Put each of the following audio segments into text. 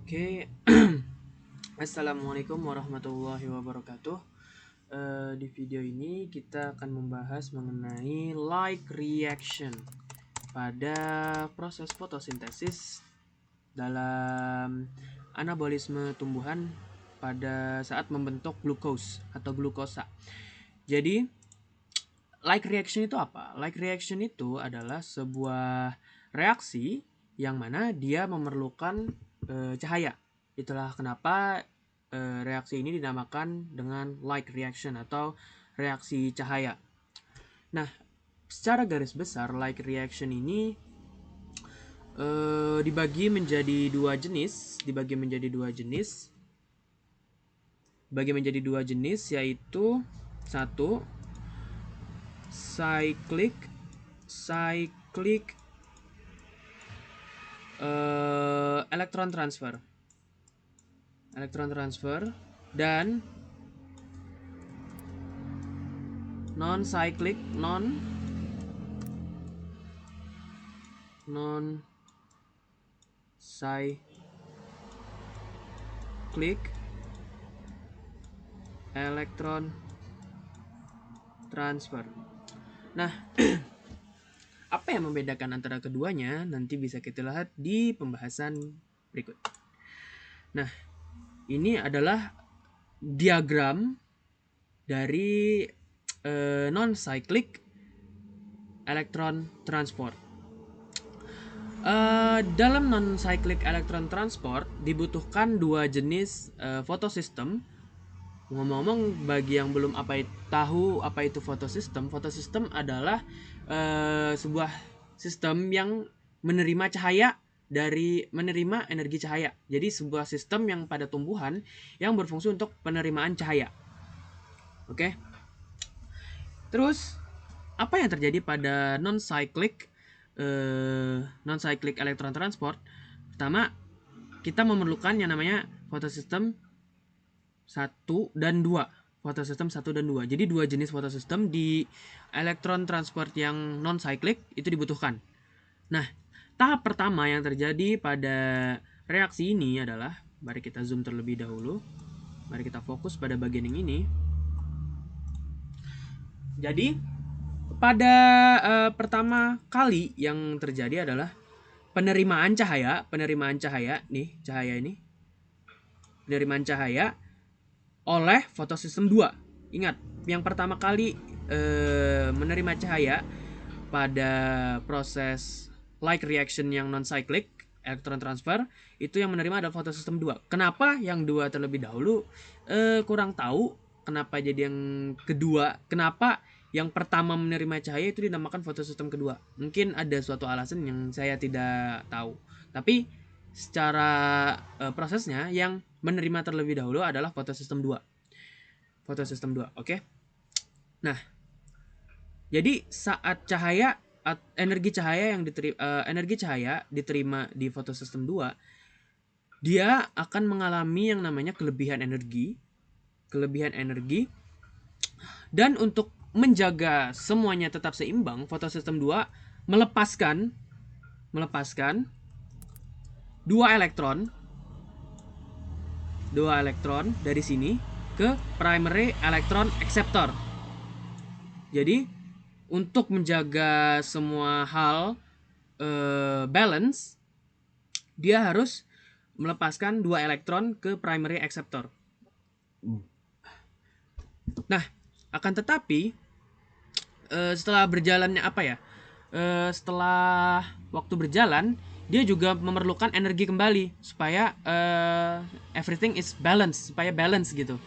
Oke, Assalamualaikum warahmatullahi wabarakatuh. Di video ini kita akan membahas mengenai light reaction pada proses fotosintesis dalam anabolisme tumbuhan pada saat membentuk glukos atau glukosa. Jadi, light reaction itu apa? Light reaction itu adalah sebuah reaksi yang mana dia memerlukan cahaya. Itulah kenapa reaksi ini dinamakan dengan light reaction atau reaksi cahaya. Nah, secara garis besar light reaction ini dibagi menjadi dua jenis, yaitu satu cyclic electron transfer dan non cyclic electron transfer. Nah, apa yang membedakan antara keduanya nanti bisa kita lihat di pembahasan berikut. Nah, ini adalah diagram dari non-cyclic electron transport. Dalam non-cyclic electron transport dibutuhkan dua jenis fotosistem. Ngomong-ngomong, bagi yang belum tahu apa itu fotosistem adalah sebuah sistem yang menerima energi cahaya. Jadi sebuah sistem yang pada tumbuhan yang berfungsi untuk penerimaan cahaya. Oke. Terus apa yang terjadi pada non-cyclic electron transport? Pertama, kita memerlukan yang namanya fotosistem 1 dan 2. Jadi dua jenis fotosistem di elektron transport yang non-cyclic itu dibutuhkan. Nah, tahap pertama yang terjadi pada reaksi ini adalah, mari kita zoom terlebih dahulu. Mari kita fokus pada bagian yang ini. Jadi, pada pertama kali yang terjadi adalah penerimaan cahaya nih, penerimaan cahaya oleh fotosistem 2. Ingat, yang pertama kali menerima cahaya pada proses light reaction yang non-cyclic electron transfer itu yang menerima adalah fotosistem 2. Kenapa yang 2 terlebih dahulu? Kurang tahu kenapa jadi yang kedua. Kenapa yang pertama menerima cahaya itu dinamakan fotosistem kedua? Mungkin ada suatu alasan yang saya tidak tahu. Tapi secara prosesnya yang menerima terlebih dahulu adalah fotosistem 2. Oke. Nah, jadi saat energi cahaya diterima di fotosistem 2, dia akan mengalami yang namanya kelebihan energi. Dan untuk menjaga semuanya tetap seimbang, fotosistem 2 melepaskan dua elektron dari sini ke primary electron acceptor. Jadi untuk menjaga semua hal balance, dia harus melepaskan dua elektron ke primary acceptor. Nah, akan tetapi setelah berjalannya setelah waktu berjalan, dia juga memerlukan energi kembali supaya everything is balance, supaya balance gitu.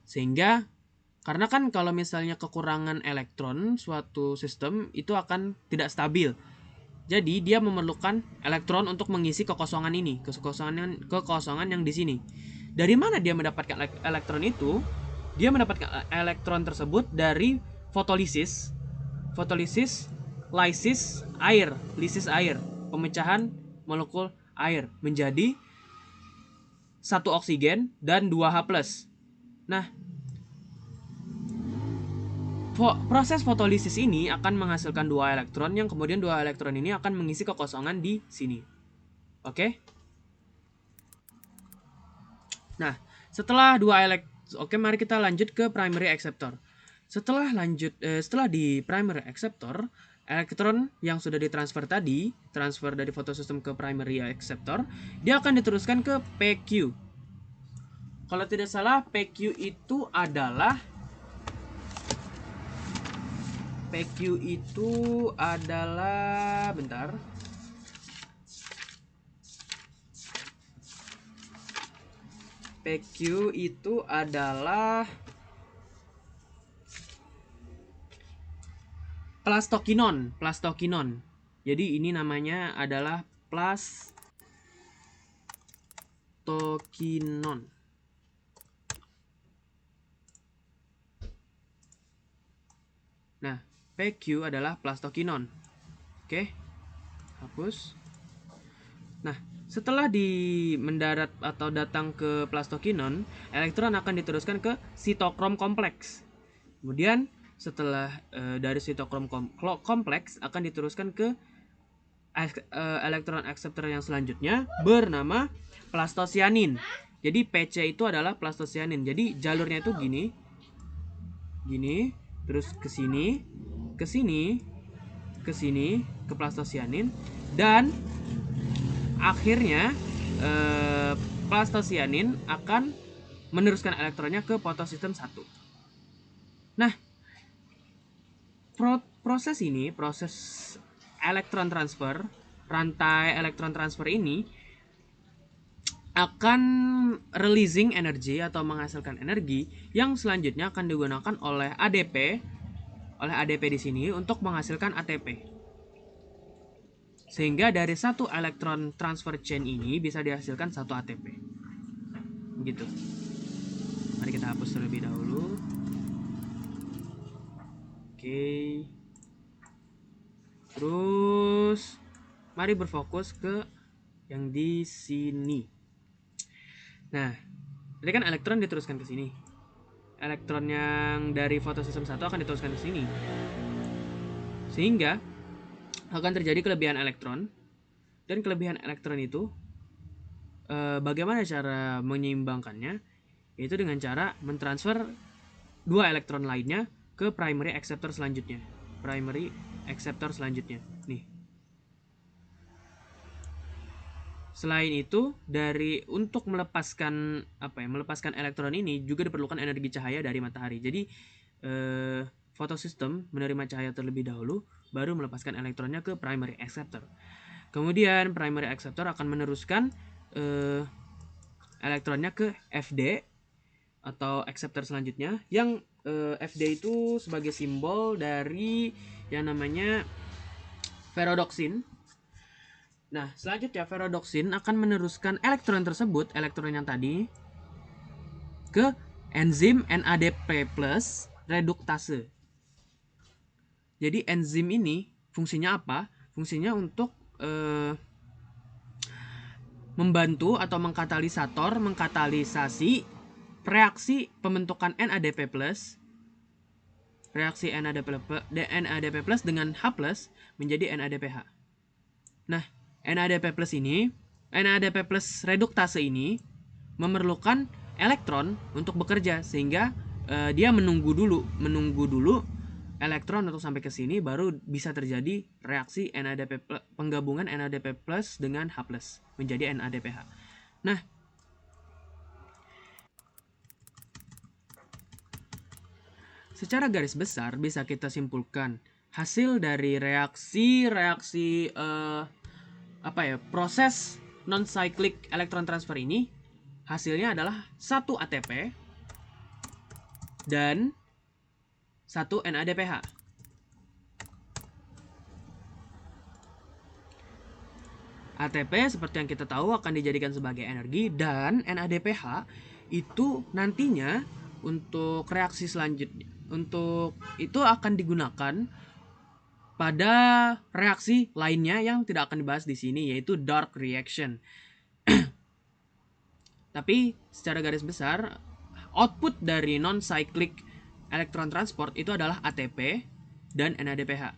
Sehingga karena kan kalau misalnya kekurangan elektron suatu sistem itu akan tidak stabil. Jadi dia memerlukan elektron untuk mengisi kekosongan ini, kekosongan yang di sini. Dari mana dia mendapatkan elektron itu? Dia mendapatkan elektron tersebut dari fotolisis, lysis air, pemecahan molekul air menjadi satu oksigen dan 2H+. Nah, proses fotolisis ini akan menghasilkan dua elektron yang kemudian dua elektron ini akan mengisi kekosongan di sini. Oke? Nah, setelah oke, mari kita lanjut ke primary acceptor. Setelah di primary acceptor, elektron yang sudah ditransfer tadi, transfer dari photosystem ke primary acceptor, dia akan diteruskan ke PQ. Kalau tidak salah, PQ itu adalah bentar. PQ itu adalah plastokinon. Jadi ini namanya adalah plastokinon. Nah, PQ adalah plastokinon. Oke. Hapus. Nah, setelah mendarat atau datang ke plastokinon, elektron akan diteruskan ke sitokrom kompleks. Kemudian setelah dari sitokrom kompleks akan diteruskan ke elektron acceptor yang selanjutnya bernama plastosianin. Jadi PC itu adalah plastosianin. Jadi jalurnya itu gini, terus ke sini, ke plastosianin, dan akhirnya plastosianin akan meneruskan elektronnya ke photosystem 1. Nah, proses elektron transfer, rantai elektron transfer ini akan releasing energi atau menghasilkan energi yang selanjutnya akan digunakan oleh ADP di sini untuk menghasilkan ATP. Sehingga dari satu elektron transfer chain ini bisa dihasilkan satu ATP. Begitu. Mari kita hapus terlebih dahulu. Oke. Terus mari berfokus ke yang di sini. Nah, ini kan elektron diteruskan ke sini. Elektron yang dari photosystem 1 akan diteruskan ke sini. Sehingga akan terjadi kelebihan elektron. Dan kelebihan elektron itu bagaimana cara menyeimbangkannya? Yaitu dengan cara mentransfer dua elektron lainnya ke primary acceptor selanjutnya. Nih. Selain itu, untuk melepaskan elektron ini juga diperlukan energi cahaya dari matahari. Jadi photosystem menerima cahaya terlebih dahulu, baru melepaskan elektronnya ke primary acceptor. Kemudian primary acceptor akan meneruskan elektronnya ke FD atau acceptor selanjutnya, yang FD itu sebagai simbol dari yang namanya ferrodoksin. Nah, selanjutnya ferrodoksin akan meneruskan elektron tersebut, elektron yang tadi, ke enzim NADP+ reduktase. Jadi enzim ini fungsinya apa? Fungsinya untuk membantu atau mengkatalisasi reaksi pembentukan NADP+, reaksi NADP+ dengan H+ menjadi NADPH. Nah, NADP+ reduktase ini memerlukan elektron untuk bekerja, sehingga dia menunggu dulu elektron untuk sampai ke sini, baru bisa terjadi reaksi penggabungan NADP+ dengan H+ menjadi NADPH. Nah, secara garis besar bisa kita simpulkan hasil dari proses non-cyclic electron transfer ini, hasilnya adalah 1 ATP dan 1 NADPH. ATP seperti yang kita tahu akan dijadikan sebagai energi, dan NADPH itu nantinya untuk reaksi selanjutnya, itu akan digunakan pada reaksi lainnya yang tidak akan dibahas di sini, yaitu dark reaction. Tapi secara garis besar, output dari non-cyclic electron transport itu adalah ATP dan NADPH.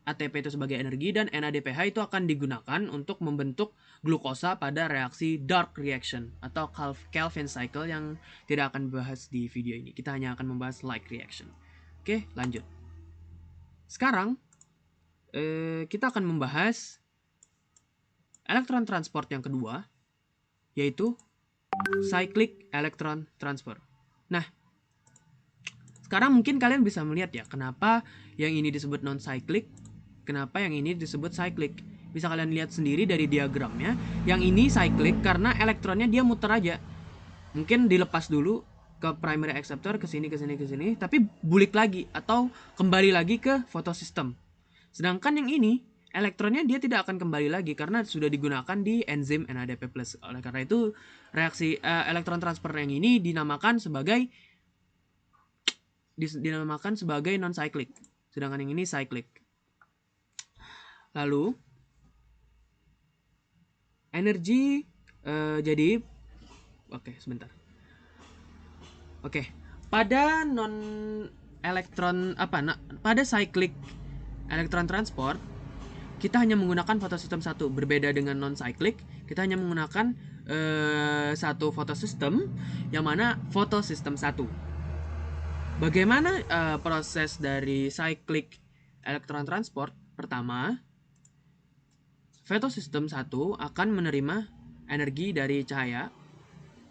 ATP itu sebagai energi, dan NADPH itu akan digunakan untuk membentuk glukosa pada reaksi dark reaction atau Calvin cycle yang tidak akan dibahas di video ini. Kita hanya akan membahas light reaction. Oke, lanjut. Sekarang kita akan membahas elektron transport yang kedua, yaitu cyclic electron transfer. Nah, sekarang mungkin kalian bisa melihat ya, kenapa yang ini disebut non-cyclic, kenapa yang ini disebut cyclic. Bisa kalian lihat sendiri dari diagramnya. Yang ini cyclic karena elektronnya dia muter aja. Mungkin dilepas dulu ke primary acceptor, ke sini, tapi bulik lagi atau kembali lagi ke photosystem. Sedangkan yang ini, elektronnya dia tidak akan kembali lagi karena sudah digunakan di enzim NADP+. Oleh karena itu, reaksi elektron transfer yang ini dinamakan sebagai non-cyclic. Sedangkan yang ini cyclic. Lalu energi sebentar. Pada pada cyclic elektron transport kita hanya menggunakan photosystem 1. Berbeda dengan non-cyclic, kita hanya menggunakan satu photosystem, yang mana photosystem 1. Bagaimana proses dari cyclic elektron transport? Pertama, photosystem 1 akan menerima energi dari cahaya,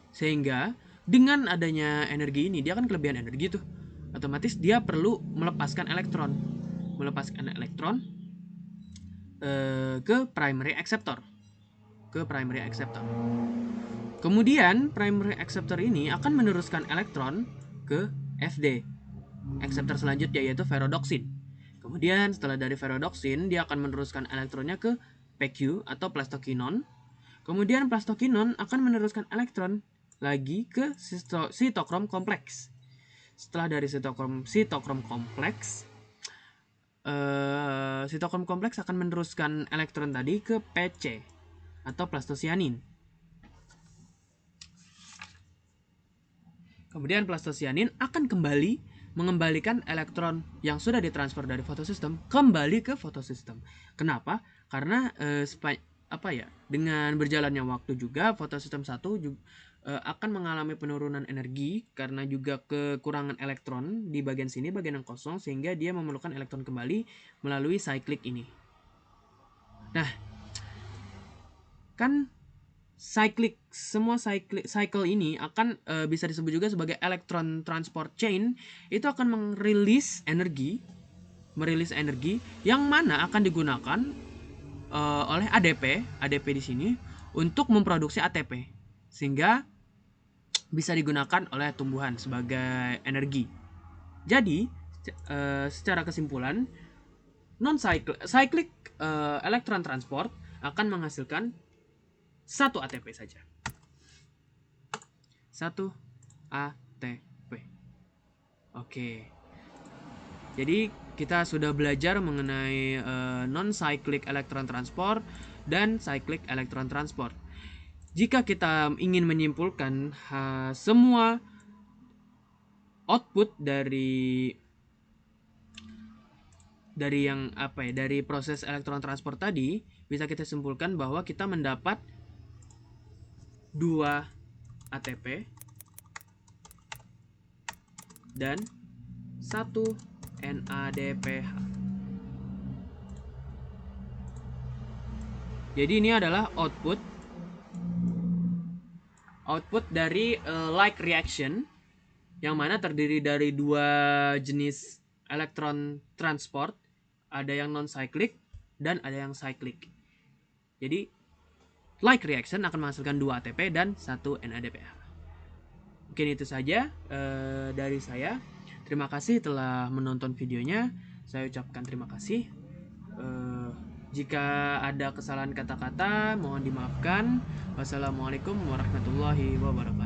sehingga dengan adanya energi ini, dia kan kelebihan energi tuh, otomatis dia perlu melepaskan elektron ke primary acceptor. Kemudian primary acceptor ini akan meneruskan elektron ke FD, acceptor selanjutnya, yaitu ferrodoksin. Kemudian setelah dari ferrodoksin, dia akan meneruskan elektronnya ke PQ atau plastokinon. Kemudian plastokinon akan meneruskan elektron lagi ke sitokrom kompleks. Setelah dari sitokrom kompleks, sitokrom kompleks akan meneruskan elektron tadi ke PC atau plastosianin. Kemudian plastosianin akan kembali mengembalikan elektron yang sudah ditransfer dari photosystem kembali ke photosystem. Kenapa? Karena dengan berjalannya waktu juga photosystem 1 juga akan mengalami penurunan energi karena juga kekurangan elektron di bagian sini, bagian yang kosong, sehingga dia memerlukan elektron kembali melalui cyclic ini. Nah, kan semua cycle ini akan bisa disebut juga sebagai electron transport chain. Itu akan merilis energi yang mana akan digunakan oleh ADP di sini untuk memproduksi ATP, sehingga bisa digunakan oleh tumbuhan sebagai energi. Jadi secara kesimpulan, cyclic electron transport akan menghasilkan satu ATP saja. Satu ATP. Oke. Jadi kita sudah belajar mengenai non-cyclic electron transport dan cyclic electron transport. Jika kita ingin menyimpulkan semua output dari proses elektron transport tadi, bisa kita simpulkan bahwa kita mendapat 2 ATP dan 1 NADPH. Jadi ini adalah output dari like reaction, yang mana terdiri dari 2 jenis elektron transport, ada yang non-cyclic dan ada yang cyclic. Jadi like reaction akan menghasilkan 2 ATP dan 1 NADPH. Mungkin itu saja dari saya. Terima kasih telah menonton videonya. Saya ucapkan terima kasih. Jika ada kesalahan kata-kata, mohon dimaafkan. Wassalamualaikum warahmatullahi wabarakatuh.